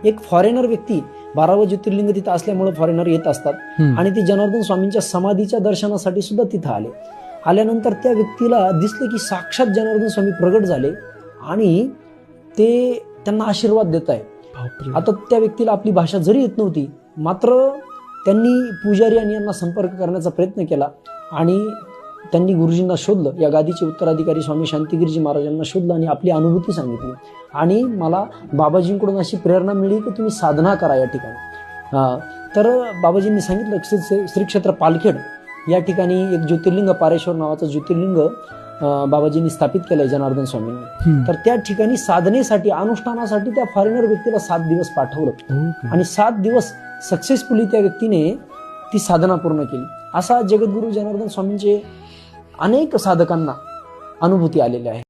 एक फॉरेनर व्यक्ती 12वं ज्योतिर्लिंग तिथं असल्यामुळे फॉरेनर येत असतात आणि ते जनार्दन स्वामींच्या समाधीच्या दर्शनासाठी सुद्धा तिथं आल्यानंतर त्या व्यक्तीला दिसले की साक्षात जनार्दन स्वामी प्रगट झाले आणि ते त्यांना आशीर्वाद देत आहे. आता त्या व्यक्तीला आपली भाषा जरी येत नव्हती, मात्र त्यांनी पुजारी आणि यांना संपर्क करण्याचा प्रयत्न केला आणि त्यांनी गुरुजींना शोधलं. या गादीचे उत्तराधिकारी स्वामी शांतिगिरीजी महाराजांना शोधलं आणि आपली अनुभूती सांगितली. आणि मला बाबाजींकडून अशी प्रेरणा मिळाली की तुम्ही साधना करा या ठिकाणी. तर बाबाजींनी सांगितलं श्री क्षेत्र पालखेड या ठिकाणी एक ज्योतिर्लिंग पारेश्वर नावाचं ज्योतिर्लिंग बाबाजींनी स्थापित केलंय जनार्दन स्वामींनी. तर त्या ठिकाणी साधनेसाठी अनुष्ठानासाठी त्या फॉरेनर व्यक्तीला 7 दिवस पाठवलं आणि 7 दिवस सक्सेसफुली त्या व्यक्तीने ती साधना पूर्ण केली. असा जगद्गुरु जनार्दन स्वामींचे अनेक साधकांना अनुभूती आलेल्या आहे.